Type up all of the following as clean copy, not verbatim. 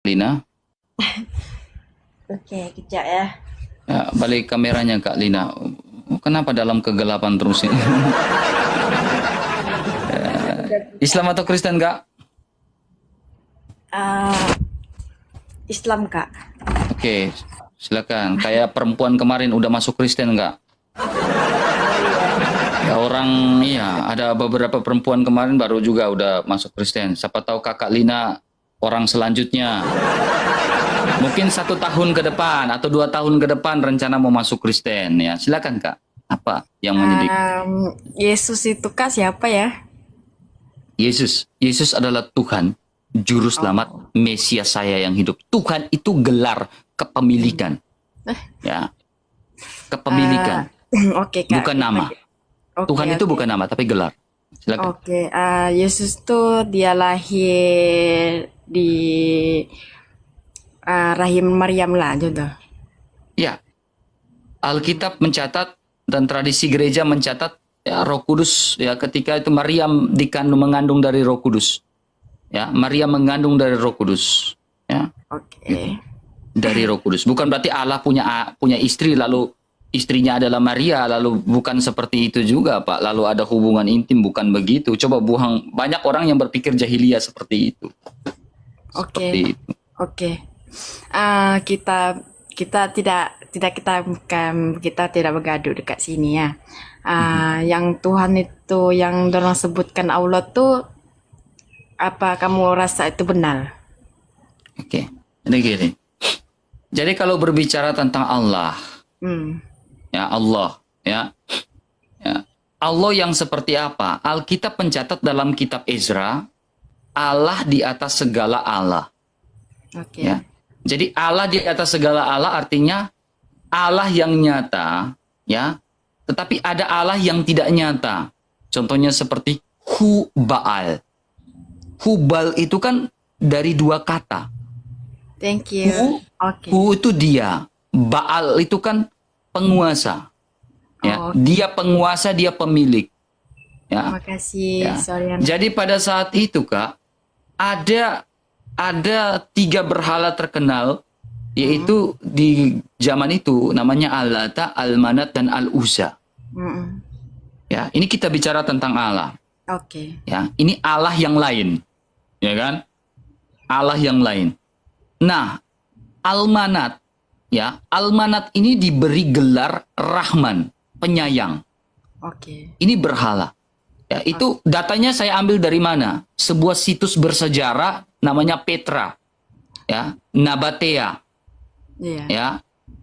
Lina. Oke, kejap ya. Ya, balik kameranya Kak Lina. Kenapa dalam kegelapan terus ini? Islam atau Kristen Kak? Ah, Islam, Kak. Oke, silakan. Kayak perempuan kemarin udah masuk Kristen Kak? Ya, iya, ada beberapa perempuan kemarin baru juga udah masuk Kristen. Siapa tahu Kakak Lina orang selanjutnya. Mungkin 1 tahun ke depan atau 2 tahun ke depan rencana mau masuk Kristen ya. Silakan Kak. Apa yang menjadi Yesus itu Kak siapa ya? Yesus? Yesus adalah Tuhan, Juru Selamat, Mesias saya yang hidup. Tuhan itu gelar kepemilikan, ya, kepemilikan, Oke, Kak. bukan nama. Oke, Tuhan itu oke. bukan nama, tapi gelar. Silakan. Oke, Yesus tuh dia lahir di rahim Maryam lah gitu. Ya, Alkitab mencatat dan tradisi gereja mencatat ya, Roh Kudus ya ketika itu Maryam mengandung dari Roh Kudus. Ya, Maria mengandung dari Roh Kudus. Ya, Oke. dari Roh Kudus. Bukan berarti Allah punya istri lalu istrinya adalah Maria, lalu bukan seperti itu juga, Pak. Lalu ada hubungan intim, bukan begitu. Coba buang, banyak orang yang berpikir jahiliyah seperti itu. Oke. Seperti itu. Oke. Kita tidak bergaduh dekat sini ya. Yang Tuhan itu yang dorang sebutkan Allah tuh apa kamu rasa itu benar? Oke. Jadi gini. Jadi kalau berbicara tentang Allah, Hmm. ya Allah, ya, ya. Allah yang seperti apa? Alkitab mencatat dalam kitab Ezra, Allah di atas segala Allah. Oke. Ya. Jadi Allah di atas segala Allah artinya Allah yang nyata, ya. Tetapi ada Allah yang tidak nyata. Contohnya seperti Hubal. Hubal itu kan dari 2 kata. Thank you. Oke. Hu itu dia. Baal itu kan penguasa. Ya, Oh, dia penguasa, dia pemilik. Ya. terima kasih, Ya. Sorian. Jadi pada saat itu Kak, ada 3 berhala terkenal, yaitu di zaman itu namanya Al-Lata, Al-Manat, dan Al-Uzza. Mm-mm. Ya, ini kita bicara tentang Allah. Oke. Ya, ini Allah yang lain, ya kan? Allah yang lain. Nah, Al-Manat, ya, Al-Manat ini diberi gelar Rahman, penyayang. Oke. Ini berhala. Ya, itu datanya saya ambil dari mana? Sebuah situs bersejarah namanya Petra, ya, Nabatea, Iya. ya,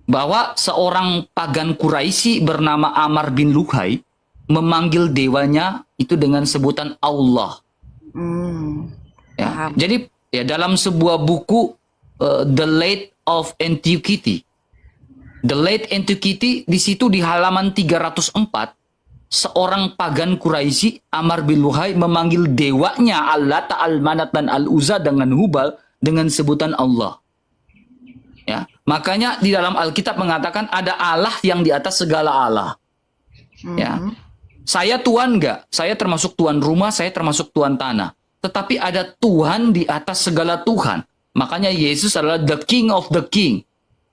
bahwa seorang pagan Quraisy bernama Amr bin Luhai memanggil dewanya itu dengan sebutan Allah. Hmm. Ya. Paham. Jadi ya dalam sebuah buku The Late of Antiquity, The Late Antiquity di situ di halaman 304 seorang pagan Quraisy Amr bin Luhai memanggil dewanya Al-Lata, Al-Manat, dan Al-Uzza dengan Hubal dengan sebutan Allah. Ya, makanya di dalam Alkitab mengatakan ada Allah yang di atas segala Allah. Ya. Saya Tuhan enggak? Saya termasuk tuan rumah, saya termasuk tuan tanah. Tetapi ada Tuhan di atas segala Tuhan. Makanya Yesus adalah the King of the King.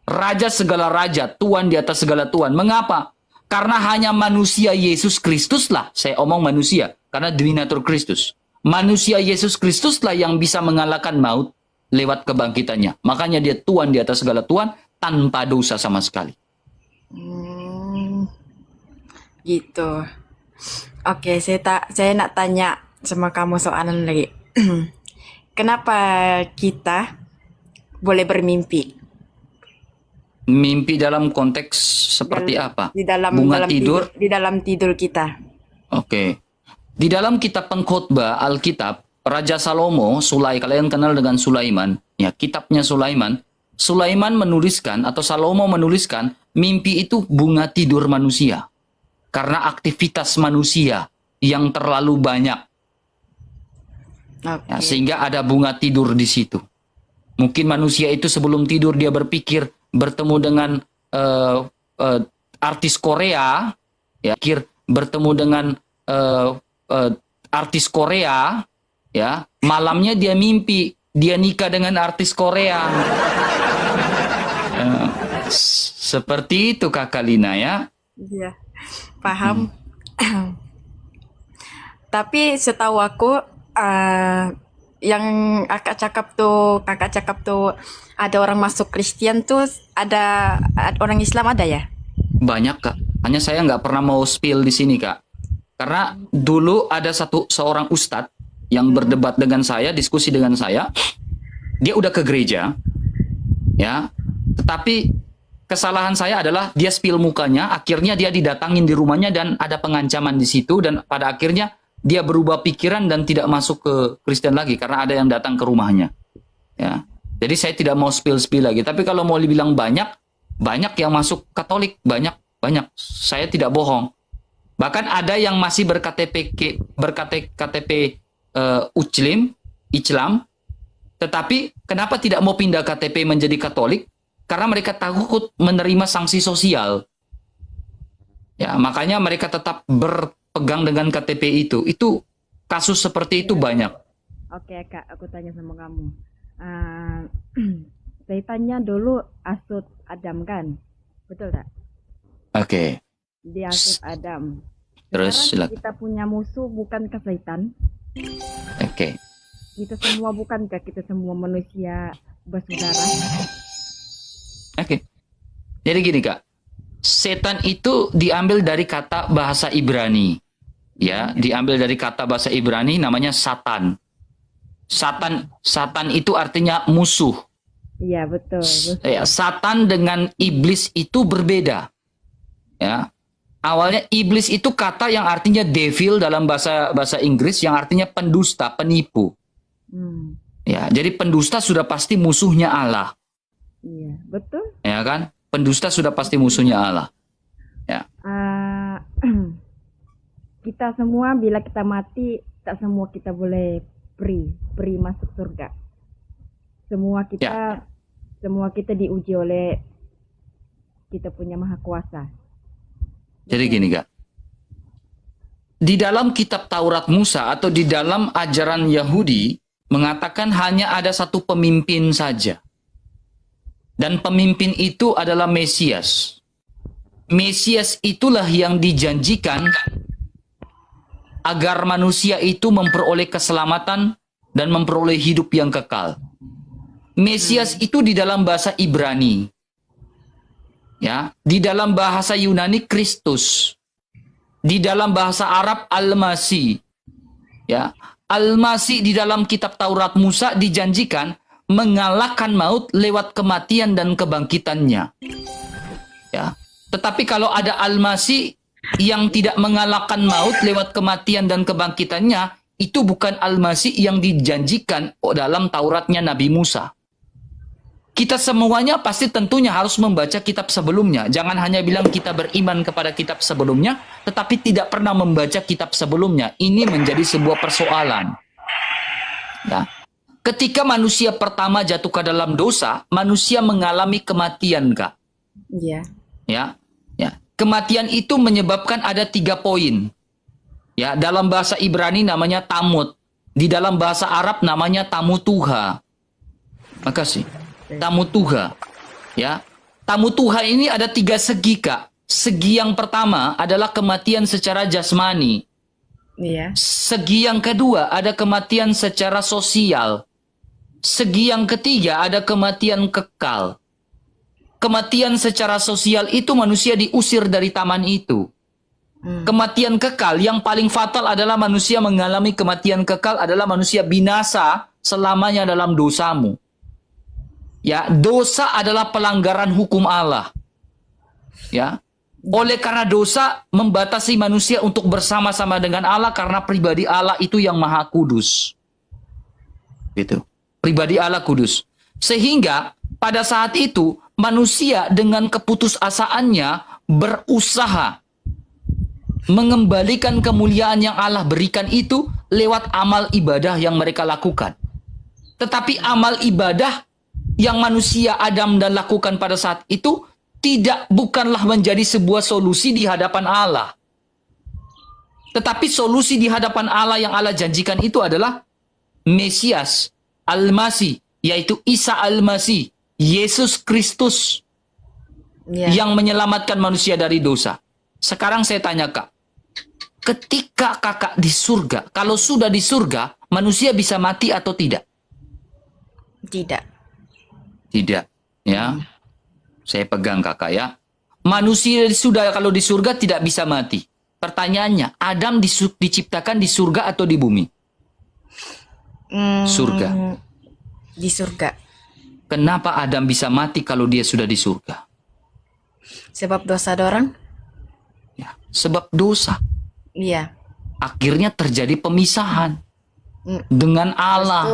Raja segala raja, Tuhan di atas segala Tuhan. Mengapa? Karena hanya manusia Yesus Kristus lah, saya omong manusia, karena Divinatur Kristus. Manusia Yesus Kristus lah yang bisa mengalahkan maut lewat kebangkitannya. Makanya dia Tuhan di atas segala Tuhan, tanpa dosa sama sekali. Gitu. Oke, saya nak tanya sama kamu soalan lagi. Kenapa kita boleh bermimpi? Mimpi dalam konteks seperti apa? Bunga tidur? Di dalam tidur kita. Oke. Di dalam kitab Pengkhotbah Alkitab, Raja Salomo, kalian kenal dengan Sulaiman, ya, kitabnya Sulaiman. Sulaiman menuliskan atau Salomo menuliskan mimpi itu bunga tidur manusia. Karena aktivitas manusia yang terlalu banyak. Oke. Ya, sehingga ada bunga tidur di situ. Mungkin manusia itu sebelum tidur dia berpikir bertemu dengan artis Korea, ya, bertemu dengan artis Korea, ya, malamnya dia mimpi dia nikah dengan artis Korea. Seperti itu Kakak Lina ya. Iya, paham. Tapi setahu aku, yang kakak cakap tuh ada orang masuk Kristen tuh, ada orang Islam ada ya? Banyak Kak. Hanya saya nggak pernah mau spill di sini Kak. Karena dulu ada seorang ustadz yang berdebat dengan saya, diskusi dengan saya. Dia udah ke gereja, ya. Tetapi kesalahan saya adalah dia spill mukanya. Akhirnya dia didatangin di rumahnya dan ada pengancaman di situ. Dan pada akhirnya dia berubah pikiran dan tidak masuk ke Kristen lagi karena ada yang datang ke rumahnya. Ya. Jadi saya tidak mau spill lagi. Tapi kalau mau dibilang banyak yang masuk Katolik, banyak. Saya tidak bohong. Bahkan ada yang masih berKTP Islam, tetapi kenapa tidak mau pindah KTP menjadi Katolik? Karena mereka takut menerima sanksi sosial. Ya, makanya mereka tetap berpegang dengan KTP itu. Itu kasus seperti itu banyak. Oke Kak, aku tanya sama kamu. Setannya dulu asut Adam kan? Betul tak? Oke. Dia asut Adam. Terus Sekarang silakan. kita punya musuh bukankah setan? Oke. Kita semua bukankah kita semua manusia bersaudara? Oke. Jadi gini Kak. Setan itu diambil dari kata bahasa Ibrani. Ya, diambil dari kata bahasa Ibrani namanya Satan. Satan itu artinya musuh. Iya betul. Ya, Satan dengan iblis itu berbeda. Ya. Awalnya iblis itu kata yang artinya devil dalam bahasa Inggris yang artinya pendusta, penipu. Ya, jadi pendusta sudah pasti musuhnya Allah. Iya, betul. Ya kan? Pendusta sudah pasti musuhnya Allah. Ya. Kita semua bila kita mati, tak semua kita boleh free masuk surga. Semua kita diuji oleh kita punya Maha Kuasa. Jadi gini Kak. Di dalam kitab Taurat Musa atau di dalam ajaran Yahudi mengatakan hanya ada satu pemimpin saja. Dan pemimpin itu adalah Mesias. Mesias itulah yang dijanjikan agar manusia itu memperoleh keselamatan dan memperoleh hidup yang kekal. Mesias itu di dalam bahasa Ibrani. Ya, di dalam bahasa Yunani Kristus. Di dalam bahasa Arab Al-Masih. Ya, Al-Masih di dalam kitab Taurat Musa dijanjikan mengalahkan maut lewat kematian dan kebangkitannya. Ya. Tetapi kalau ada Al-Masih yang tidak mengalahkan maut lewat kematian dan kebangkitannya, itu bukan Al-Masih yang dijanjikan dalam Tauratnya Nabi Musa. Kita semuanya pasti tentunya harus membaca kitab sebelumnya. Jangan hanya bilang kita beriman kepada kitab sebelumnya, tetapi tidak pernah membaca kitab sebelumnya. Ini menjadi sebuah persoalan. Ya. Ketika manusia pertama jatuh ke dalam dosa, manusia mengalami kematian, Kak. Iya. Ya. Kematian itu menyebabkan ada 3 poin. Ya, dalam bahasa Ibrani namanya tamut. Di dalam bahasa Arab namanya tamutuha. Makasih. Tamutuha. Ya. Tamutuha ini ada 3 segi, Kak. Segi yang pertama adalah kematian secara jasmani. Iya. Segi yang kedua ada kematian secara sosial. Segi yang ketiga ada kematian kekal. Kematian secara sosial itu manusia diusir dari taman itu. Kematian kekal yang paling fatal adalah manusia mengalami kematian kekal adalah manusia binasa selamanya dalam dosamu. Ya, dosa adalah pelanggaran hukum Allah. Ya. Oleh karena dosa membatasi manusia untuk bersama-sama dengan Allah karena pribadi Allah itu yang maha kudus. Gitu. Pribadi Allah kudus. Sehingga pada saat itu manusia dengan keputusasaannya berusaha mengembalikan kemuliaan yang Allah berikan itu lewat amal ibadah yang mereka lakukan. Tetapi amal ibadah yang manusia Adam dan lakukan pada saat itu bukanlah menjadi sebuah solusi di hadapan Allah. Tetapi solusi di hadapan Allah yang Allah janjikan itu adalah Mesias Al-Masih, yaitu Isa Al-Masih, Yesus Kristus Ya. yang menyelamatkan manusia dari dosa. Sekarang saya tanya Kak, ketika kakak di surga, kalau sudah di surga, manusia bisa mati atau tidak? Tidak. Tidak, ya. Saya pegang kakak ya. Manusia sudah kalau di surga tidak bisa mati. Pertanyaannya, Adam diciptakan di surga atau di bumi? Surga. Di surga. Kenapa Adam bisa mati kalau dia sudah di surga? Sebab dosa dorang? Ya, sebab dosa. Iya. Akhirnya terjadi pemisahan Mm. dengan Itu, Allah.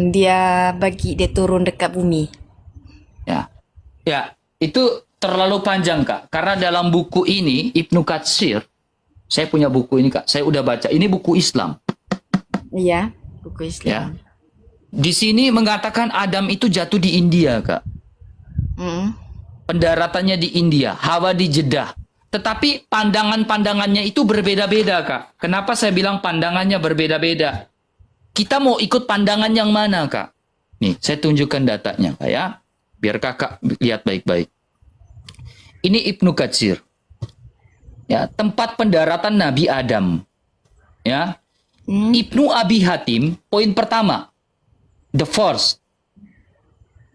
dia turun dekat bumi. Ya, ya, itu terlalu panjang Kak. Karena dalam buku ini Ibnu Katsir, saya punya buku ini Kak. Saya udah baca. Ini buku Islam. Iya, buku Ya. Islam. Di sini mengatakan Adam itu jatuh di India Kak. Mm. Pendaratannya di India, Hawa di Jeddah. Tetapi pandangan-pandangannya itu berbeda-beda Kak. Kenapa saya bilang pandangannya berbeda-beda? Kita mau ikut pandangan yang mana Kak? Nih, saya tunjukkan datanya Kak ya. Biar Kakak lihat baik-baik. Ini Ibnu Katsir. Ya, tempat pendaratan Nabi Adam. Ya. Ibnu Abi Hatim, poin pertama. The first.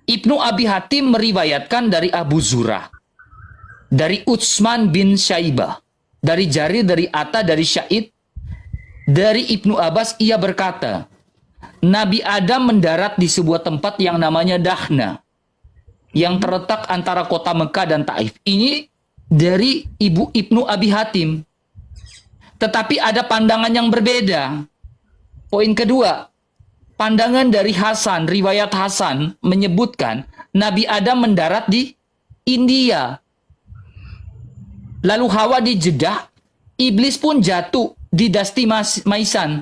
Ibnu Abi Hatim meriwayatkan dari Abu Zurah, dari Utsman bin Syaibah, dari Jarir, dari Atta, dari Syaid, dari Ibnu Abbas, ia berkata, Nabi Adam mendarat di sebuah tempat yang namanya Dahna, yang terletak antara kota Mekah dan Taif. Ini dari Ibnu Abi Hatim. Tetapi ada pandangan yang berbeda. Poin kedua, pandangan dari Hasan, riwayat Hasan menyebutkan Nabi Adam mendarat di India. Lalu Hawa di Jeddah, iblis pun jatuh di Dasti Maisan,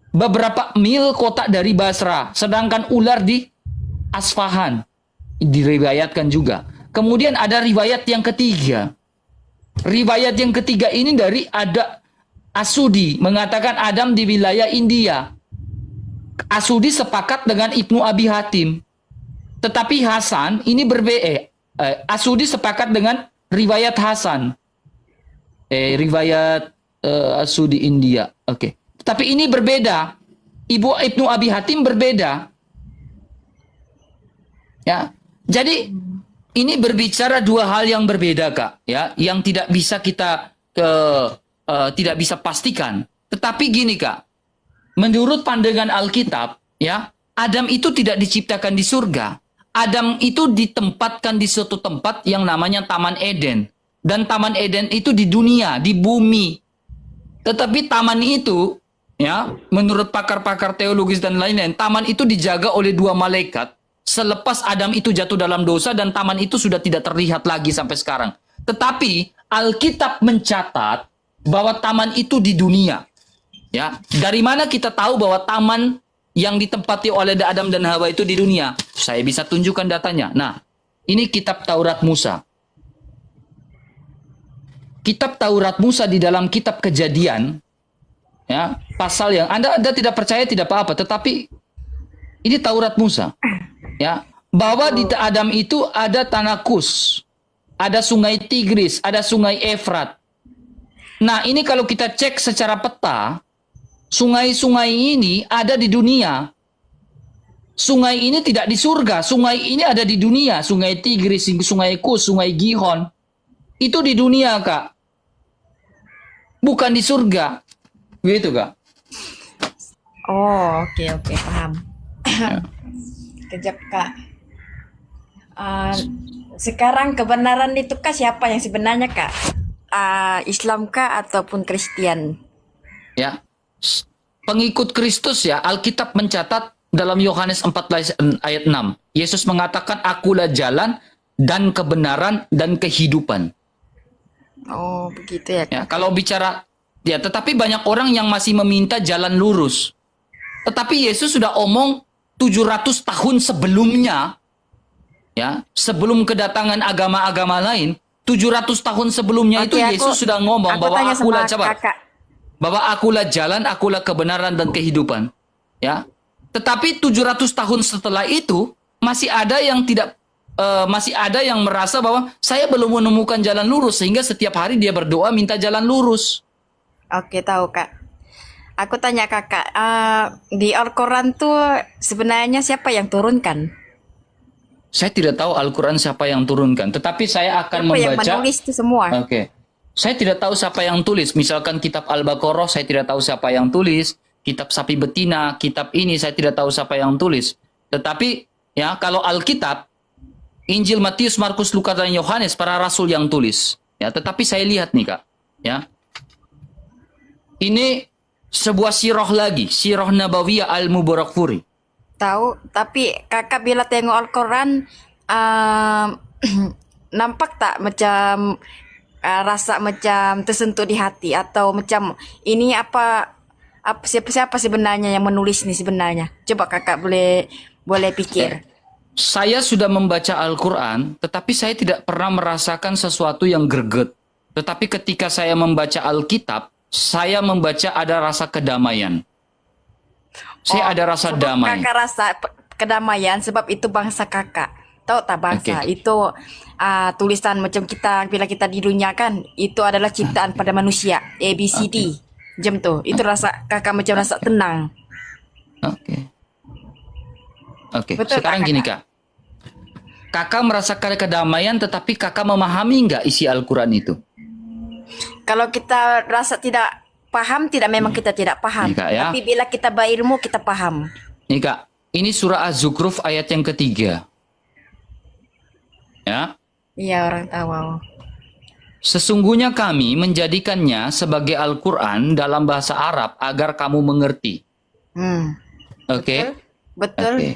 beberapa mil kota dari Basra, sedangkan ular di Asfahan. Diriwayatkan juga. Kemudian ada riwayat yang ketiga. Riwayat yang ketiga ini dari ada Asudi mengatakan Adam di wilayah India. Asudi sepakat dengan Ibnu Abi Hatim. Tetapi Hasan ini berbeda. Asudi sepakat dengan riwayat Hasan. Riwayat Asudi India. Oke. Tapi ini berbeda. Ibnu Abi Hatim berbeda. Ya. Jadi ini berbicara dua hal yang berbeda Kak, ya, yang tidak bisa kita tidak bisa pastikan. Tetapi gini Kak, menurut pandangan Alkitab, ya, Adam itu tidak diciptakan di surga. Adam itu ditempatkan di suatu tempat yang namanya Taman Eden. Dan Taman Eden itu di dunia, di bumi. Tetapi taman itu, ya, menurut pakar-pakar teologis dan lain-lain, taman itu dijaga oleh dua malaikat. Selepas Adam itu jatuh dalam dosa dan taman itu sudah tidak terlihat lagi sampai sekarang. Tetapi Alkitab mencatat bahwa taman itu di dunia. Ya, dari mana kita tahu bahwa taman yang ditempati oleh Adam dan Hawa itu di dunia? Saya bisa tunjukkan datanya. Nah, ini kitab Taurat Musa. Kitab Taurat Musa di dalam kitab Kejadian, ya, pasal yang Anda tidak percaya tidak apa-apa, tetapi ini Taurat Musa. Ya, bahwa di Adam itu ada tanah Kus, ada sungai Tigris, ada sungai Efrat. Nah, ini kalau kita cek secara peta, sungai-sungai ini ada di dunia. Sungai ini tidak di surga, sungai ini ada di dunia. Sungai Tigris, sungai Kus, sungai Gihon. Itu di dunia, Kak. Bukan di surga. Begitu, Kak. Oh, oke, paham. Kejap Kak. Sekarang kebenaran itu Kak siapa yang sebenarnya Kak? Islam kah ataupun Kristen? Ya. Pengikut Kristus ya, Alkitab mencatat dalam Yohanes 14 ayat 6. Yesus mengatakan, akulah jalan dan kebenaran dan kehidupan. Oh, begitu ya Kak. Ya, kalau bicara, ya, tetapi banyak orang yang masih meminta jalan lurus. Tetapi Yesus sudah omong 700 tahun sebelumnya, ya, sebelum kedatangan agama-agama lain, 700 tahun sebelumnya itu Yesus sudah ngomong bahwa akulah, bahwa akulah jalan, akulah kebenaran dan kehidupan. Ya, Tetapi 700 tahun setelah itu masih ada yang tidak masih ada yang merasa bahwa saya belum menemukan jalan lurus, sehingga setiap hari dia berdoa minta jalan lurus. Oke, tahu Kak. Aku tanya Kakak, di Al-Quran tuh sebenarnya siapa yang turunkan? Saya tidak tahu Al-Quran siapa yang turunkan, tetapi saya akan Siapa yang membaca. menulis itu semua? Oke. Saya tidak tahu siapa yang tulis. Misalkan kitab Al-Baqarah, saya tidak tahu siapa yang tulis. Kitab Sapi Betina, kitab ini saya tidak tahu siapa yang tulis. Tetapi ya, kalau Alkitab, Injil Matius, Markus, Lukas, dan Yohanes, para rasul yang tulis. Ya, tetapi saya lihat nih Kak, ya. Ini sebuah sirah lagi, sirah Nabawiyah Al-Mubarakfuri. Tahu, tapi Kakak bila tengok Al-Quran, nampak tak macam rasa macam tersentuh di hati, atau macam ini apa siapa sebenarnya yang menulis nih sebenarnya? Coba Kakak boleh pikir. Saya sudah membaca Al-Quran, tetapi saya tidak pernah merasakan sesuatu yang greget. Tetapi ketika saya membaca Alkitab, saya membaca ada rasa kedamaian. Saya ada rasa sebab damai. Kakak rasa kedamaian sebab itu bangsa Kakak. Tahu tak bangsa Oke. itu tulisan macam kita bila kita di dunia kan, itu adalah ciptaan pada manusia, ABCD. Jam tuh, itu rasa Kakak macam rasa tenang. Oke. Oke, Betul, sekarang Kak, gini Kak. Kakak merasakan kedamaian, tetapi kakak memahami nggak isi Al-Quran itu? Kalau kita rasa tidak paham, memang kita tidak paham. Nih, Kak, ya. Tapi bila kita berilmu, kita paham. Nih Kak, ini surah Az-Zukhruf ayat yang ketiga. Ya. Iya, orang tahu. Sesungguhnya kami menjadikannya sebagai Al-Quran dalam bahasa Arab agar kamu mengerti. Oke? Betul. Oke.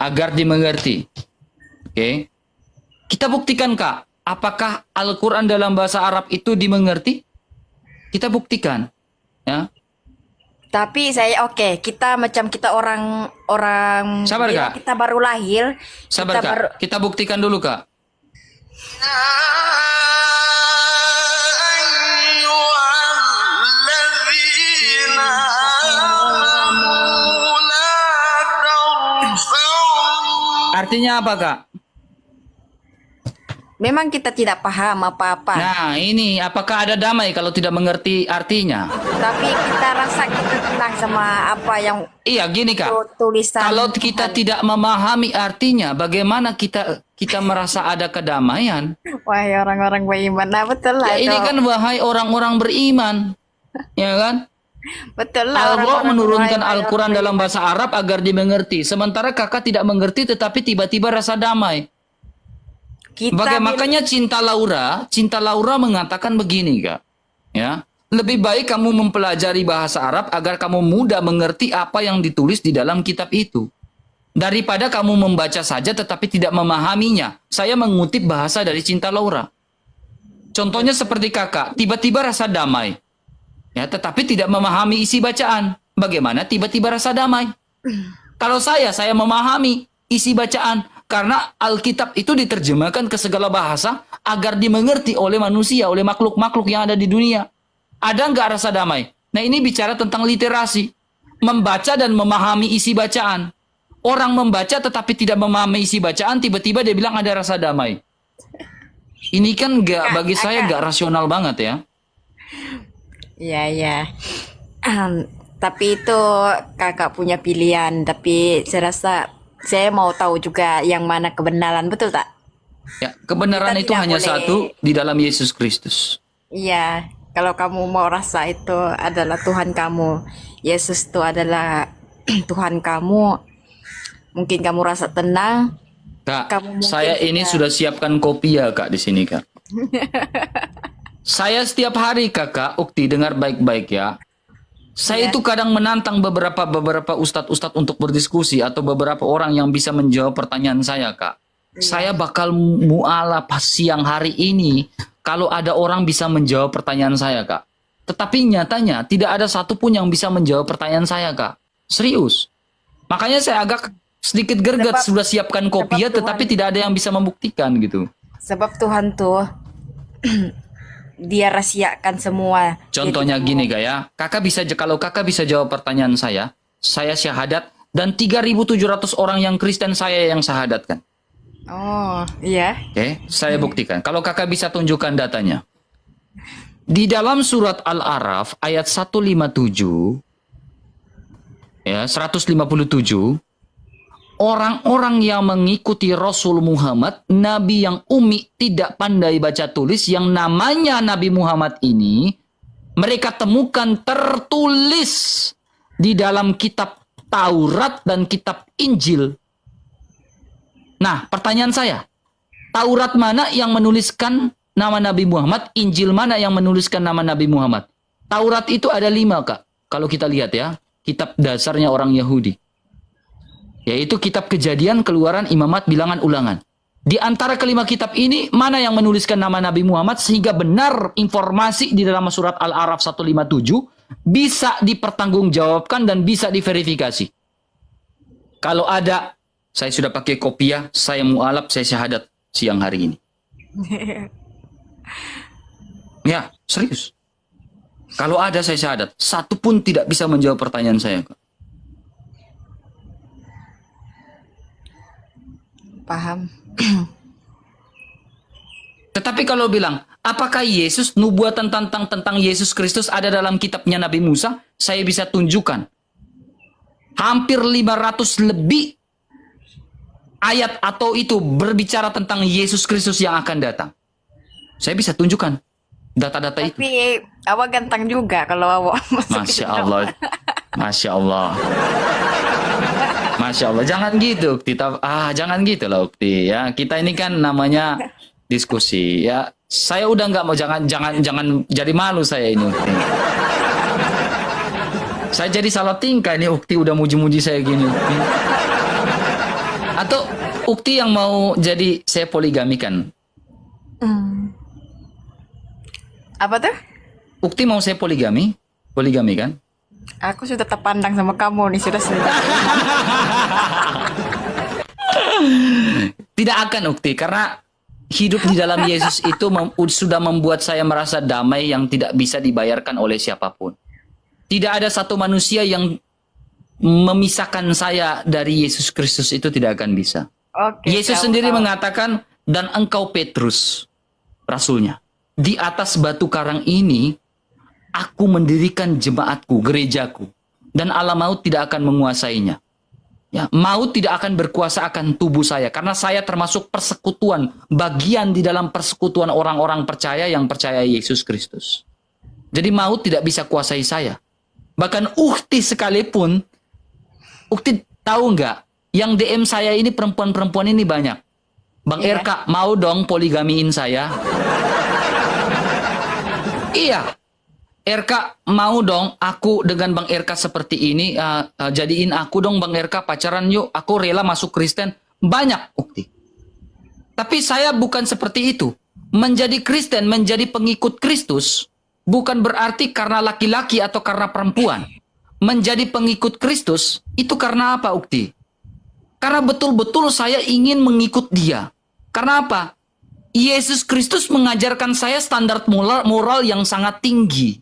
Agar dimengerti. Oke. Kita buktikan Kak, apakah Al-Quran dalam bahasa Arab itu dimengerti? Kita buktikan. Ya. Tapi saya kita macam kita orang Sabar, bila Kak. kita baru lahir, Sabar kita Kak, kita buktikan dulu Kak. Artinya apa Kak? memang kita tidak paham apa-apa. Nah ini, apakah ada damai kalau tidak mengerti artinya? Tapi kita rasa kita tenang sama apa yang Iya gini Kak, tulisan. kalau kita Tuhan. tidak memahami artinya, bagaimana kita merasa ada kedamaian? Wahai orang-orang beriman, nah betul lah Ya ini itu. kan wahai orang-orang beriman, ya kan? Betul lah. Allah orang-orang menurunkan wahai Al-Quran orang dalam bahasa Arab agar dimengerti. Sementara kakak tidak mengerti tetapi tiba-tiba rasa damai. kita Makanya Cinta Laura mengatakan begini Kak. Ya, lebih baik kamu mempelajari bahasa Arab agar kamu mudah mengerti apa yang ditulis di dalam kitab itu. Daripada kamu membaca saja tetapi tidak memahaminya. Saya mengutip bahasa dari Cinta Laura. Contohnya seperti kakak, tiba-tiba rasa damai. Ya, tetapi tidak memahami isi bacaan. Bagaimana tiba-tiba rasa damai? Kalau saya memahami isi bacaan karena Alkitab itu diterjemahkan ke segala bahasa agar dimengerti oleh manusia, oleh makhluk-makhluk yang ada di dunia. Ada nggak rasa damai? Nah ini bicara tentang literasi. Membaca dan memahami isi bacaan. Orang membaca tetapi tidak memahami isi bacaan, tiba-tiba dia bilang ada rasa damai. Ini kan nggak, bagi saya nggak rasional banget ya. Ya. Tapi itu kakak punya pilihan. Tapi saya rasa saya mau tahu juga yang mana kebenaran, betul tak? Ya, kebenaran Kita itu tidak hanya boleh- satu di dalam Yesus Kristus. Iya, kalau kamu mau rasa itu adalah Tuhan kamu, Yesus itu adalah Tuhan kamu, mungkin kamu rasa tenang. Kak, Kamu mungkin saya ini juga- sudah siapkan kopi ya Kak di sini Kak. Saya setiap hari Kakak, Ukti dengar baik-baik ya. Saya Ya. itu kadang menantang beberapa ustadz-ustadz untuk berdiskusi atau beberapa orang yang bisa menjawab pertanyaan saya Kak. Saya bakal mualaf pas siang hari ini kalau ada orang bisa menjawab pertanyaan saya Kak. Tetapi nyatanya tidak ada satupun yang bisa menjawab pertanyaan saya Kak. Serius. Makanya saya agak sedikit gerget sudah siapkan kopi ya, sebab tetapi tidak ada yang bisa membuktikan gitu. Sebab Tuhan tuh dia rahasiakan semua. Contohnya Jadi, gini Kak ya, kalau kakak bisa jawab pertanyaan saya syahadat dan 3.700 orang yang Kristen saya yang syahadatkan. Oh, iya. Oke, saya buktikan. Kalau kakak bisa tunjukkan datanya. Di dalam surat Al-A'raf ayat 157, ya 157, orang-orang yang mengikuti Rasul Muhammad, Nabi yang umi tidak pandai baca tulis, yang namanya Nabi Muhammad ini, mereka temukan tertulis di dalam kitab Taurat dan kitab Injil. Nah, pertanyaan saya, Taurat mana yang menuliskan nama Nabi Muhammad, Injil mana yang menuliskan nama Nabi Muhammad? Taurat itu ada 5, Kak. Kalau kita lihat ya, kitab dasarnya orang Yahudi. Yaitu kitab Kejadian, Keluaran, Imamat, Bilangan, Ulangan. Di antara kelima kitab ini, mana yang menuliskan nama Nabi Muhammad sehingga benar informasi di dalam surat Al-A'raf 157 bisa dipertanggungjawabkan dan bisa diverifikasi. Kalau ada, saya sudah pakai kopiah, saya mu'alaf, saya syahadat siang hari ini. Ya, serius. Kalau ada saya syahadat, satu pun tidak bisa menjawab pertanyaan saya. Paham. Tetapi kalau bilang, apakah Yesus, nubuatan tentang Yesus Kristus ada dalam kitabnya Nabi Musa? Saya bisa tunjukkan. Hampir 500 lebih ayat atau itu berbicara tentang Yesus Kristus yang akan datang. Saya bisa tunjukkan data-data itu. Tapi awak ganteng juga kalau awak masuk Masya Islam. Allah. Masya Allah. Masya Allah. Jangan gitu, Ukti. Jangan gitu lah, Ukti. Ya, kita ini kan namanya diskusi. Ya, saya udah nggak mau, jangan jadi malu saya ini, Ukti. Saya jadi salah tingkah ini, Ukti udah muji-muji saya gini, Ukti. Atau Ukti yang mau jadi saya poligamikan. Apa tuh? Ukti mau saya poligami kan? Aku sudah terpandang sama kamu nih, sudah. Tidak akan, Ukti, karena hidup di dalam Yesus itu sudah membuat saya merasa damai yang tidak bisa dibayarkan oleh siapapun. Tidak ada satu manusia yang memisahkan saya dari Yesus Kristus, itu tidak akan bisa. Oke. Yesus sendiri mengatakan, dan engkau Petrus, rasulnya, di atas batu karang ini aku mendirikan jemaatku, gerejaku, dan alam maut tidak akan menguasainya. Ya, maut tidak akan berkuasa akan tubuh saya, karena saya termasuk persekutuan, bagian di dalam persekutuan orang-orang percaya yang percaya Yesus Kristus. Jadi maut tidak bisa kuasai saya. Bahkan Ukti sekalipun, Ukti tahu nggak, yang DM saya ini perempuan-perempuan ini banyak. Bang Iya. RK, mau dong poligamiin saya? Iya. RK, mau dong aku dengan Bang RK seperti ini, jadiin aku dong Bang RK pacaran yuk, aku rela masuk Kristen. Banyak, Ukti. Tapi saya bukan seperti itu. Menjadi Kristen, menjadi pengikut Kristus, bukan berarti karena laki-laki atau karena perempuan. Menjadi pengikut Kristus, itu karena apa, Ukti? Karena betul-betul saya ingin mengikut dia. Karena apa? Yesus Kristus mengajarkan saya standar moral yang sangat tinggi.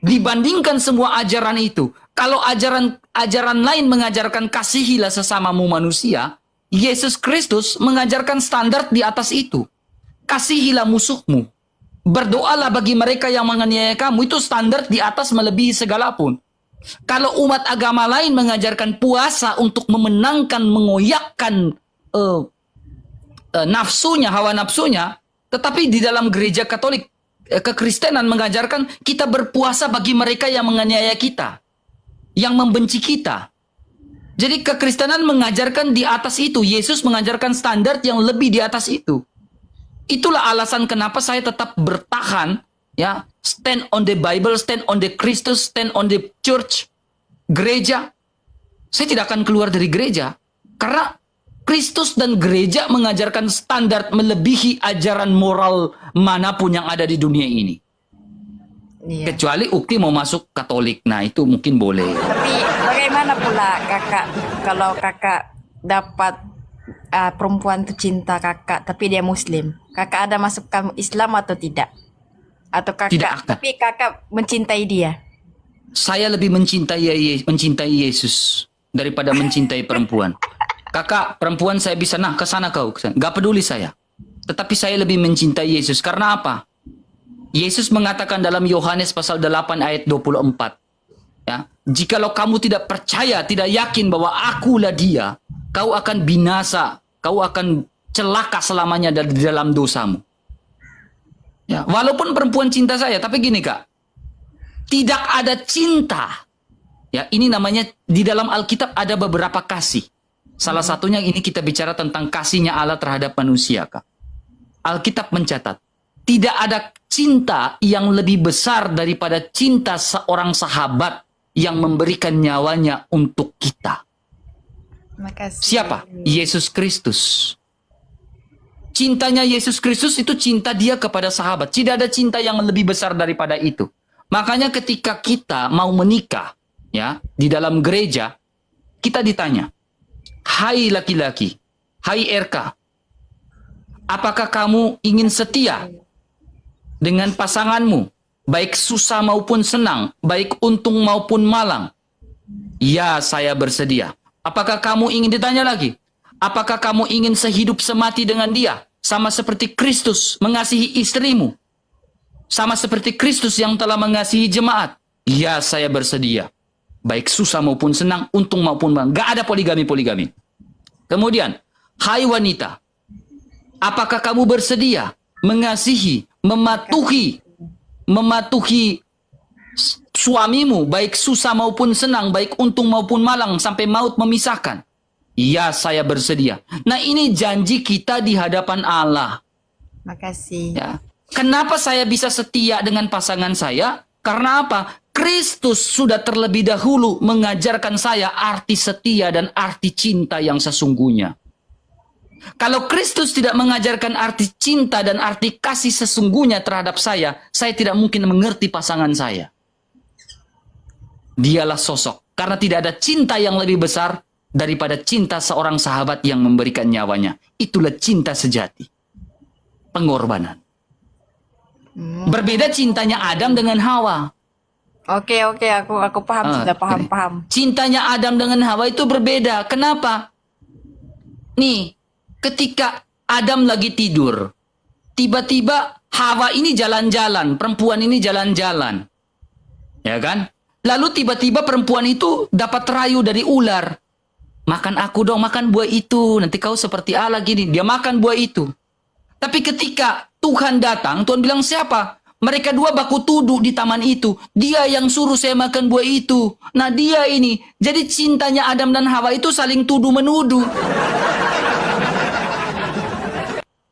Dibandingkan semua ajaran itu. Kalau ajaran lain mengajarkan kasihilah sesamamu manusia, Yesus Kristus mengajarkan standar di atas itu. Kasihilah musuhmu. Berdoalah bagi mereka yang menganiaya kamu. Itu standar di atas melebihi segala pun. Kalau umat agama lain mengajarkan puasa untuk memenangkan, mengoyakkan nafsunya, hawa nafsunya, tetapi di dalam gereja Katolik, kekristenan mengajarkan kita berpuasa bagi mereka yang menganiaya kita, yang membenci kita. Jadi kekristenan mengajarkan di atas itu. Yesus mengajarkan standar yang lebih di atas itu. Itulah alasan kenapa saya tetap bertahan, ya, stand on the Bible, stand on the Christus, stand on the church, gereja. Saya tidak akan keluar dari gereja karena Kristus dan gereja mengajarkan standar melebihi ajaran moral manapun yang ada di dunia ini. Iya. Kecuali Ukti mau masuk Katolik. Nah, itu mungkin boleh. Tapi bagaimana pula kakak kalau kakak dapat perempuan itu cinta kakak tapi dia Muslim, kakak ada masukkan Islam atau tidak? Atau kakak Tidak akan. tapi kakak mencintai dia? Saya lebih mencintai Yesus daripada mencintai perempuan. Kakak, perempuan saya bisa, nah ke sana kau. Gak peduli saya. Tetapi saya lebih mencintai Yesus. Karena apa? Yesus mengatakan dalam Yohanes pasal 8 ayat 24. Ya, jikalau kamu tidak percaya, tidak yakin bahwa akulah dia, kau akan binasa. Kau akan celaka selamanya di dalam dosamu. Ya, walaupun perempuan cinta saya, tapi gini Kak. Tidak ada cinta. Ya, ini namanya di dalam Alkitab ada beberapa kasih. Salah satunya ini kita bicara tentang kasihnya Allah terhadap manusia, Kak. Alkitab mencatat, tidak ada cinta yang lebih besar daripada cinta seorang sahabat yang memberikan nyawanya untuk kita. Makasih. Siapa? Yesus Kristus. Cintanya Yesus Kristus itu cinta dia kepada sahabat. Tidak ada cinta yang lebih besar daripada itu. Makanya ketika kita mau menikah, ya, di dalam gereja, kita ditanya, hai laki-laki, hai RK, apakah kamu ingin setia dengan pasanganmu, baik susah maupun senang, baik untung maupun malang? Ya, saya bersedia. Apakah kamu ingin, ditanya lagi, apakah kamu ingin sehidup semati dengan dia, sama seperti Kristus mengasihi istrimu, sama seperti Kristus yang telah mengasihi jemaat? Ya, saya bersedia. Baik susah maupun senang, untung maupun malang. Gak ada poligami-poligami. Kemudian, hai wanita, apakah kamu bersedia mengasihi, mematuhi suamimu, baik susah maupun senang, baik untung maupun malang, sampai maut memisahkan? Ya, saya bersedia. Nah, ini janji kita di hadapan Allah. Makasih. Ya. Kenapa saya bisa setia dengan pasangan saya? Karena apa? Kristus sudah terlebih dahulu mengajarkan saya arti setia dan arti cinta yang sesungguhnya. Kalau Kristus tidak mengajarkan arti cinta dan arti kasih sesungguhnya terhadap saya tidak mungkin mengerti pasangan saya. Dialah sosok. Karena tidak ada cinta yang lebih besar daripada cinta seorang sahabat yang memberikan nyawanya. Itulah cinta sejati. Pengorbanan. Berbeda cintanya Adam dengan Hawa. Oke, aku paham, sudah paham. Cintanya Adam dengan Hawa itu berbeda. Kenapa? Nih, ketika Adam lagi tidur, tiba-tiba Hawa ini jalan-jalan, perempuan ini jalan-jalan. Ya kan? Lalu tiba-tiba perempuan itu dapat rayu dari ular. Makan aku dong, makan buah itu. Nanti kau seperti Allah gini. Dia makan buah itu. Tapi ketika Tuhan datang, Tuhan bilang siapa? Mereka dua baku tuduh di taman itu. Dia yang suruh saya makan buah itu. Nah, dia ini. Jadi cintanya Adam dan Hawa itu saling tuduh-menuduh.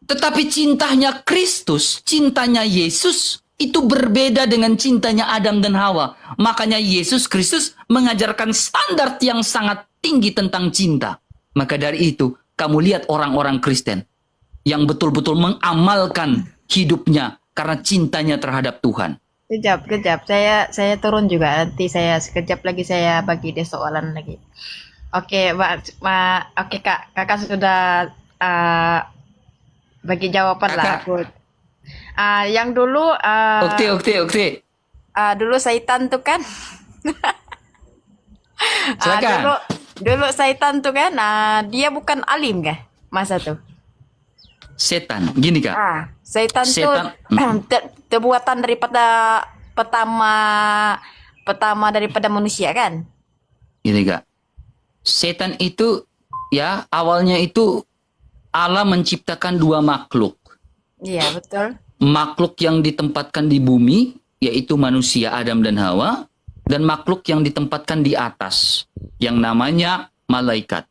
Tetapi cintanya Kristus, cintanya Yesus, itu berbeda dengan cintanya Adam dan Hawa. Makanya Yesus Kristus mengajarkan standar yang sangat tinggi tentang cinta. Maka dari itu, kamu lihat orang-orang Kristen yang betul-betul mengamalkan hidupnya karena cintanya terhadap Tuhan. Kejap. Saya turun juga. Nanti sekejap lagi saya bagi dia soalan lagi. Oke, oke Kak. Kakak sudah bagi jawaban lah. Aku. Yang dulu. Oke. Dulu Saitan tuh kan. Silakan. Dulu Saitan tuh kan. Dia bukan alim kah? Masa tuh? Setan, gini Kak. Setan tuh terbuatan daripada pertama daripada manusia kan? Gini Kak. Setan itu ya awalnya itu Allah menciptakan dua makhluk. Iya, betul. Makhluk yang ditempatkan di bumi yaitu manusia Adam dan Hawa, dan makhluk yang ditempatkan di atas yang namanya malaikat.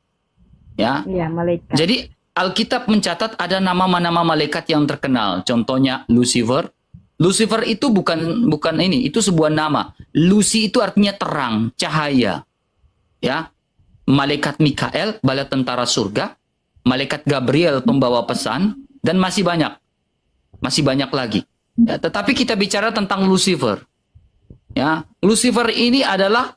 Ya. Iya, malaikat. Jadi Alkitab mencatat ada nama-nama malaikat yang terkenal. Contohnya Lucifer. Lucifer itu bukan ini, itu sebuah nama. Lucy itu artinya terang, cahaya. Ya. Malaikat Mikael, bala tentara surga. Malaikat Gabriel, pembawa pesan, dan masih banyak. Masih banyak lagi. Ya, tetapi kita bicara tentang Lucifer. Ya, Lucifer ini adalah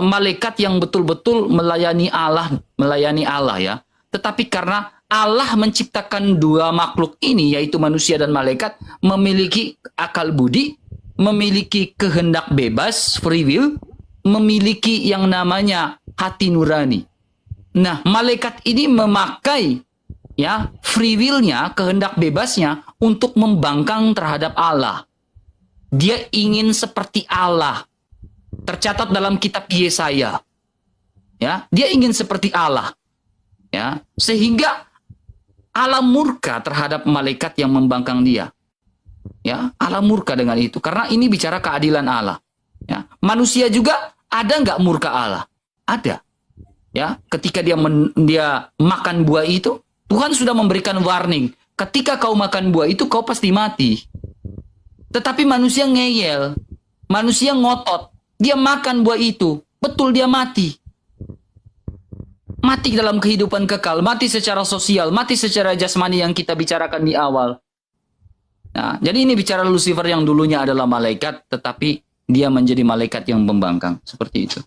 malaikat yang betul-betul melayani Allah ya. Tetapi karena Allah menciptakan dua makhluk ini, yaitu manusia dan malaikat, memiliki akal budi, memiliki kehendak bebas, free will, memiliki yang namanya hati nurani. Nah, malaikat ini memakai ya free will-nya, kehendak bebasnya untuk membangkang terhadap Allah. Dia ingin seperti Allah. Tercatat dalam kitab Yesaya. Ya, dia ingin seperti Allah. Ya, sehingga Allah murka terhadap malaikat yang membangkang dia. Ya, Allah murka dengan itu karena ini bicara keadilan Allah. Ya, manusia juga ada nggak murka Allah? Ada. Ya, ketika dia makan buah itu, Tuhan sudah memberikan warning. Ketika kau makan buah itu, kau pasti mati. Tetapi manusia ngeyel, manusia ngotot. Dia makan buah itu, betul dia mati. Mati dalam kehidupan kekal, mati secara sosial, mati secara jasmani yang kita bicarakan di awal. Nah, jadi ini bicara Lucifer yang dulunya adalah malaikat, tetapi dia menjadi malaikat yang membangkang. Seperti itu.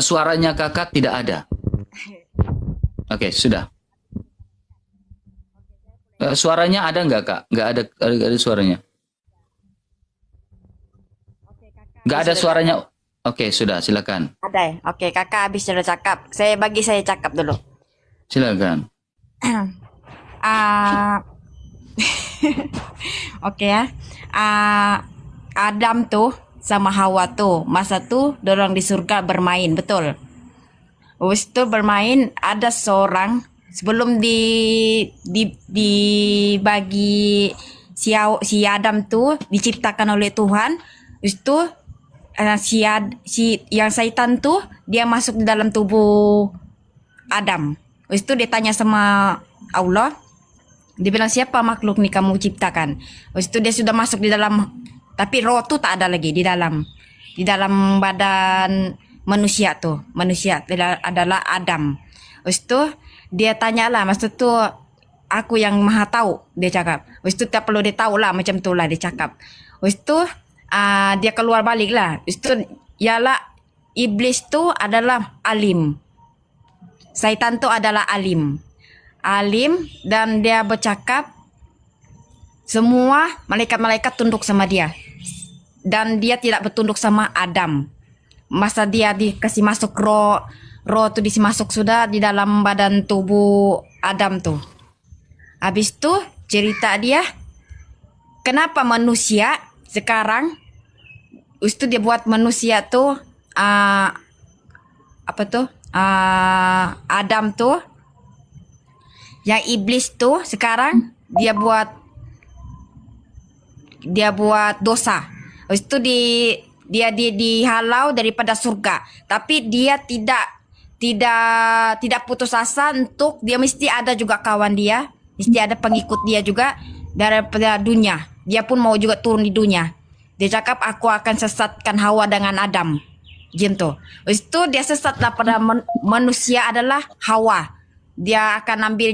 Suaranya kakak tidak ada. Oke, sudah. Suaranya ada nggak kak? Nggak ada suaranya. Nggak ada suaranya. Oke, sudah, silakan. Ada. Oke, kakak habis sudah cakap. Saya cakap dulu. Silakan. Oke ya. Adam tuh sama Hawa tuh masa tuh dorong di surga bermain, betul. Waktu itu bermain ada seorang sebelum dibagi si Adam tuh diciptakan oleh Tuhan. Itu si yang Satan tuh dia masuk di dalam tubuh Adam. Waktu itu dia tanya sama Allah. Dia bilang, siapa makhluk nih kamu ciptakan? Waktu itu dia sudah masuk di dalam, tapi roh tuh tak ada lagi di dalam badan manusia tuh. Manusia adalah Adam. Waktu itu dia tanyalah, maksud tuh aku yang maha tahu, dia cakap. Waktu itu tak perlu dia tahu lah, macam tu lah dia cakap. Waktu itu dia keluar balik lah. Waktu itu ialah iblis tuh adalah alim. Satan tuh adalah alim, dan dia bercakap semua malaikat-malaikat tunduk sama dia, dan dia tidak bertunduk sama Adam. Masa dia dikasih masuk roh tuh masuk sudah di dalam badan tubuh Adam tuh. Habis itu cerita dia kenapa manusia sekarang itu dia buat manusia tuh Adam tuh, yang iblis tuh sekarang dia buat dosa. Habis itu dia dihalau daripada surga. Tapi dia tidak putus asa untuk dia mesti ada juga kawan dia, mesti ada pengikut dia juga daripada dunia. Dia pun mau juga turun di dunia. Dia cakap aku akan sesatkan Hawa dengan Adam. Gitu. Habis itu dia sesat pada manusia adalah Hawa. Dia akan ambil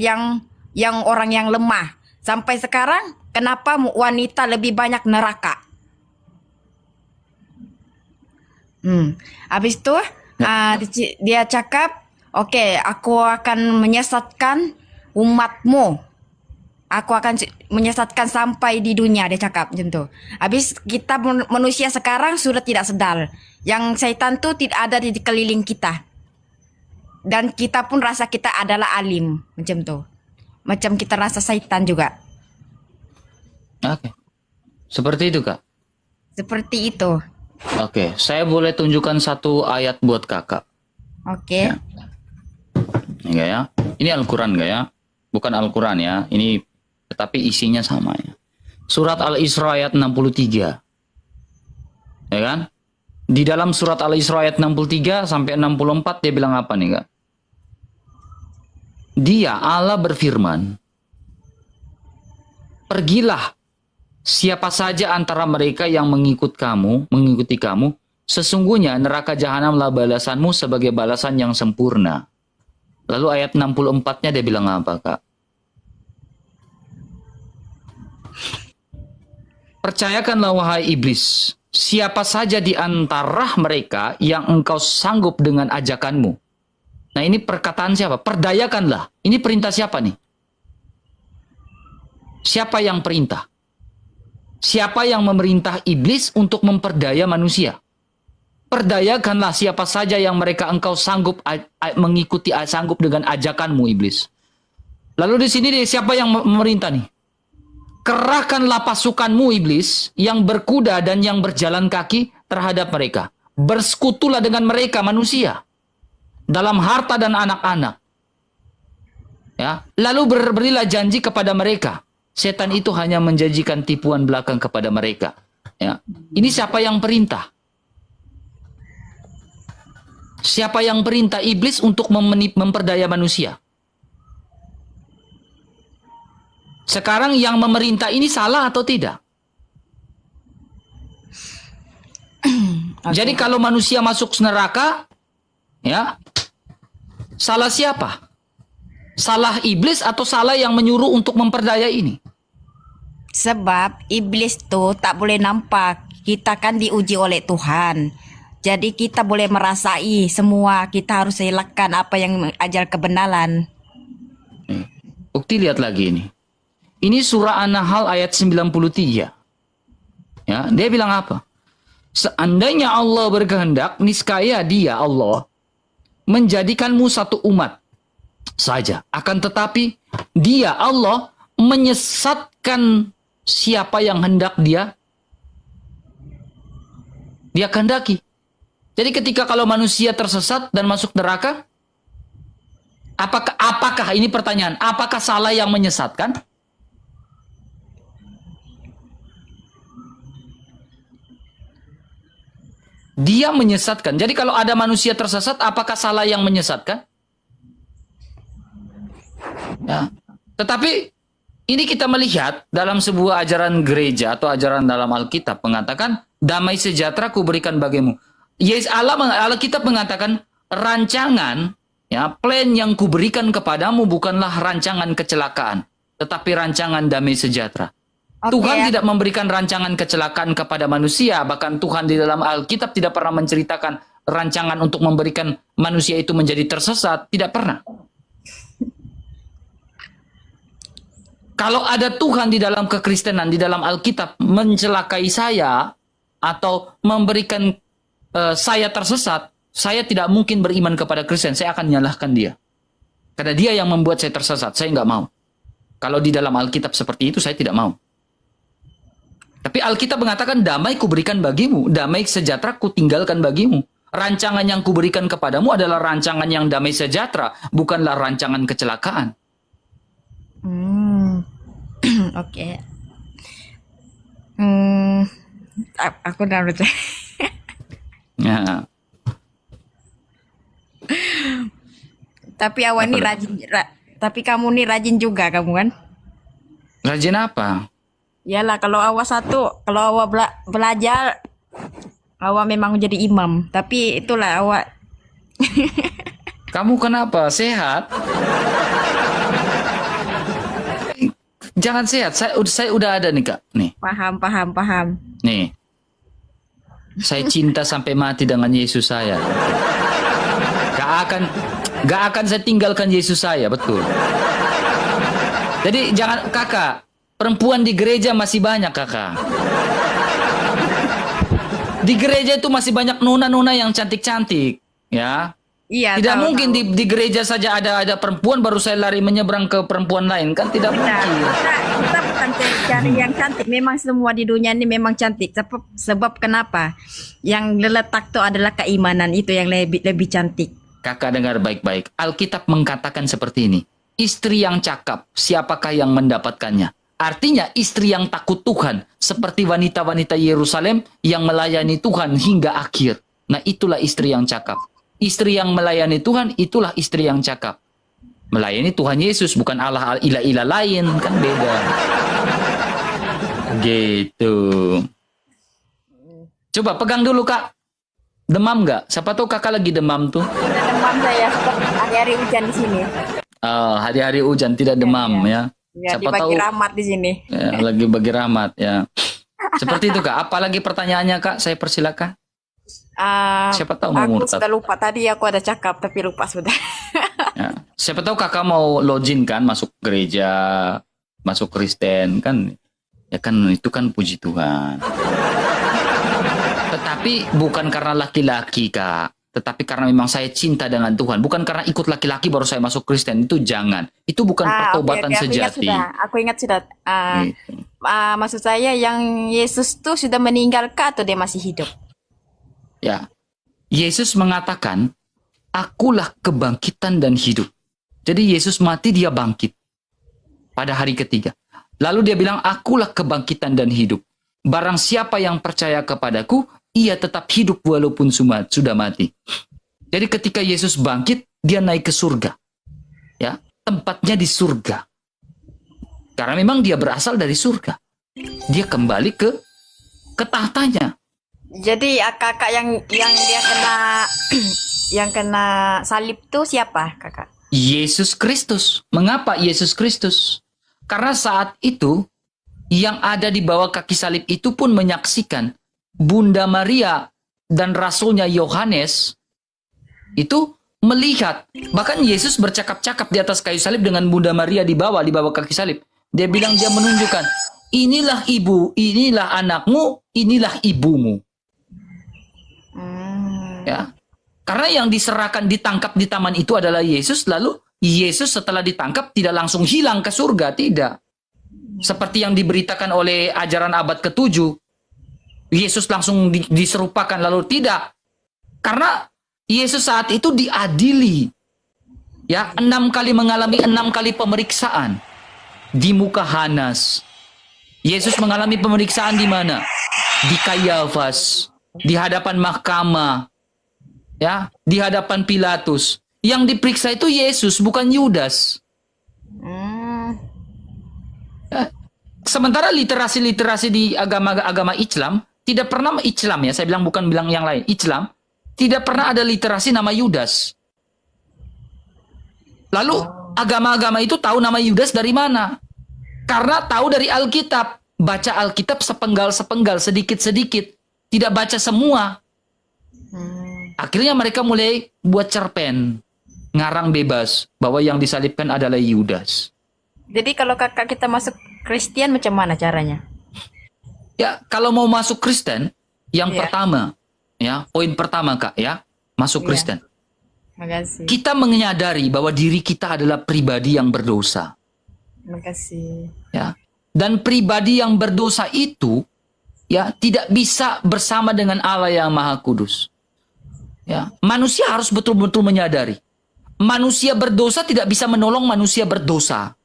yang orang yang lemah. Sampai sekarang kenapa wanita lebih banyak neraka? Habis itu dia cakap, oke, aku akan menyesatkan umatmu. Aku akan menyesatkan sampai di dunia, dia cakap macam tu. Habis kita manusia sekarang sudah tidak sedar. Yang syaitan tu tidak ada di keliling kita. Dan kita pun rasa kita adalah alim. Macam tu. Macam kita rasa syaitan juga. Oke. Seperti itu, Kak? Seperti itu. Oke. Saya boleh tunjukkan satu ayat buat kakak. Oke. Ya. Enggak ya? Ini Al-Quran enggak ya? Bukan Al-Quran ya. Ini tetapi isinya sama ya. Surat Al-Isra ayat 63. Ya kan? Di dalam surat Al-Isra ayat 63 sampai 64 dia bilang apa nih, Kak? Dia Allah berfirman, pergilah siapa saja antara mereka yang mengikuti kamu, sesungguhnya neraka jahanamlah balasanmu sebagai balasan yang sempurna. Lalu ayat 64-nya dia bilang apa, Kak? Percayakanlah wahai iblis, siapa saja di antara mereka yang engkau sanggup dengan ajakanmu. Nah ini perkataan siapa? Perdayakanlah. Ini perintah siapa nih? Siapa yang perintah? Siapa yang memerintah iblis untuk memperdaya manusia? perdayakanlah siapa saja yang mereka engkau sanggup mengikuti, sanggup dengan ajakanmu, iblis. Lalu di sini siapa yang memerintah nih? Kerahkanlah pasukanmu, iblis, yang berkuda dan yang berjalan kaki terhadap mereka. Bersekutulah dengan mereka, manusia, dalam harta dan anak-anak. Ya, lalu berilah janji kepada mereka. Setan itu hanya menjanjikan tipuan belakang kepada mereka. Ya. Ini siapa yang perintah? Siapa yang perintah iblis untuk memperdaya manusia? Sekarang yang memerintah ini salah atau tidak? Jadi kalau manusia masuk neraka, ya, salah siapa? Salah iblis atau salah yang menyuruh untuk memperdaya ini? Sebab iblis tuh tak boleh nampak. Kita kan diuji oleh Tuhan. Jadi kita boleh merasai semua. Kita harus elakkan apa yang ajar kebenaran. Bukti, lihat lagi ini. Ini surah An-Nahl ayat 93. Ya, dia bilang apa? Seandainya Allah berkehendak, niscaya Dia, Allah, menjadikanmu satu umat saja. Akan tetapi Dia, Allah, menyesatkan siapa yang hendak Dia kehendaki. Jadi ketika kalau manusia tersesat dan masuk neraka, apakah ini pertanyaan, apakah salah yang menyesatkan? Dia menyesatkan. Jadi kalau ada manusia tersesat, apakah salah yang menyesatkan? Ya. Tetapi ini kita melihat dalam sebuah ajaran gereja atau ajaran dalam Alkitab mengatakan, damai sejahtera kuberikan bagimu. Yes, Alkitab mengatakan rancangan, ya, plan yang kuberikan kepadamu bukanlah rancangan kecelakaan, tetapi rancangan damai sejahtera. Tuhan tidak memberikan rancangan kecelakaan kepada manusia. Bahkan Tuhan di dalam Alkitab tidak pernah menceritakan rancangan untuk memberikan manusia itu menjadi tersesat. Tidak pernah. Kalau ada Tuhan di dalam kekristenan, di dalam Alkitab mencelakai saya atau memberikan saya tersesat, saya tidak mungkin beriman kepada Kristen. Saya akan menyalahkan dia. Karena dia yang membuat saya tersesat. Saya nggak mau. Kalau di dalam Alkitab seperti itu, saya tidak mau. Tapi Alkitab mengatakan damai kuberikan bagimu, damai sejahtera kutinggalkan bagimu. Rancangan yang kuberikan kepadamu adalah rancangan yang damai sejahtera, bukanlah rancangan kecelakaan. Oke. Aku udah percaya. Ya. Tapi awak ini rajin, tapi kamu nih rajin juga kamu kan? Rajin apa? Yalah, kalau awak belajar, awak memang menjadi imam. Tapi itulah awak. Kamu kenapa? Sehat? Jangan sehat. Saya udah ada nih, Kak. Nih. Paham. Nih. Saya cinta sampai mati dengan Yesus saya. Gak akan saya tinggalkan Yesus saya, betul. Jadi jangan, Kakak. Perempuan di gereja masih banyak, Kakak. Di gereja itu masih banyak nona-nona yang cantik-cantik, ya. Iya. Tidak mungkin di gereja saja ada perempuan baru saya lari menyeberang ke perempuan lain, kan tidak mungkin. Kita bukan cari yang cantik. Memang semua di dunia ini memang cantik. Sebab kenapa? Yang letak itu adalah keimanan, itu yang lebih cantik. Kakak dengar baik-baik. Alkitab mengatakan seperti ini. Istri yang cakap, siapakah yang mendapatkannya? Artinya istri yang takut Tuhan, seperti wanita-wanita Yerusalem yang melayani Tuhan hingga akhir. Nah, itulah istri yang cakap. Istri yang melayani Tuhan, itulah istri yang cakap. Melayani Tuhan Yesus, bukan Allah ilah-ilah lain, kan beda. Gitu. Coba pegang dulu, Kak. Demam nggak? Siapa tahu Kakak lagi demam tuh. Demam saya, hari-hari hujan di sini. Hari-hari hujan, tidak demam ya. Ya, Siapa dibagi tahu rahmat di sini. ya, lagi bagi rahmat ya. Seperti itu, Kak. Apalagi pertanyaannya, Kak? Saya persilakan. Siapa tahu mau Aku murtad. sudah lupa tadi, aku ada cakap tapi lupa sudah. Ya. Siapa tahu Kakak mau login kan, masuk gereja, masuk Kristen kan. Ya kan itu kan puji Tuhan. Tetapi bukan karena laki-laki, Kak. Tetapi karena memang saya cinta dengan Tuhan. Bukan karena ikut laki-laki baru saya masuk Kristen. Itu jangan. Itu bukan pertobatan Oke, aku ingat sejati. sudah. Aku ingat sudah. Gitu. Maksud saya yang Yesus tuh sudah meninggal kah atau dia masih hidup? Ya. Yesus mengatakan, akulah kebangkitan dan hidup. Jadi Yesus mati, dia bangkit pada hari ketiga. Lalu dia bilang, akulah kebangkitan dan hidup. Barang siapa yang percaya kepadaku, ia tetap hidup walaupun sudah mati. Jadi ketika Yesus bangkit, dia naik ke surga. Ya, tempatnya di surga. Karena memang dia berasal dari surga. Dia kembali ke tahtanya. Jadi kakak yang dia kena yang kena salib tuh siapa, Kakak? Yesus Kristus. Mengapa Yesus Kristus? Karena saat itu yang ada di bawah kaki salib itu pun menyaksikan Bunda Maria dan rasulnya Yohanes itu melihat. Bahkan Yesus bercakap-cakap di atas kayu salib dengan Bunda Maria di bawah kaki salib. Dia bilang, dia menunjukkan, inilah ibu, inilah anakmu, inilah ibumu. Ya. Karena yang diserahkan, ditangkap di taman itu adalah Yesus, lalu Yesus setelah ditangkap tidak langsung hilang ke surga, tidak. Seperti yang diberitakan oleh ajaran abad ke-7. Yesus langsung diserupakan, lalu tidak. Karena Yesus saat itu diadili. Ya, 6 kali mengalami 6 kali pemeriksaan. Di muka Hanas. Yesus mengalami pemeriksaan di mana? Di Kayafas. Di hadapan mahkamah. Ya, di hadapan Pilatus. Yang diperiksa itu Yesus, bukan Yudas. Sementara literasi-literasi di agama Islam tidak pernah Islam, ya, saya bukan bilang yang lain. Islam tidak pernah ada literasi nama Yudas. Lalu agama-agama itu tahu nama Yudas dari mana? Karena tahu dari Alkitab. Baca Alkitab sepenggal-sepenggal, sedikit-sedikit. Tidak baca semua. Akhirnya mereka mulai buat cerpen. Ngarang bebas bahwa yang disalibkan adalah Yudas. Jadi kalau kakak kita masuk Kristen macam mana caranya? Ya, kalau mau masuk Kristen, yang Iya. pertama, ya, poin pertama, Kak, ya, masuk Iya. Kristen. Makasih. Kita menyadari bahwa diri kita adalah pribadi yang berdosa, Makasih. ya. Dan pribadi yang berdosa itu, ya, tidak bisa bersama dengan Allah yang Maha Kudus. Ya, manusia harus betul-betul menyadari. Manusia berdosa tidak bisa menolong manusia berdosa.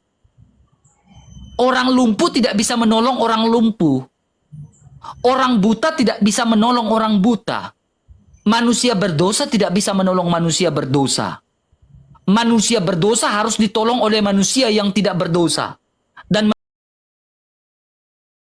Orang lumpuh tidak bisa menolong orang lumpuh. Orang buta tidak bisa menolong orang buta. Manusia berdosa tidak bisa menolong manusia berdosa. Manusia berdosa harus ditolong oleh manusia yang tidak berdosa.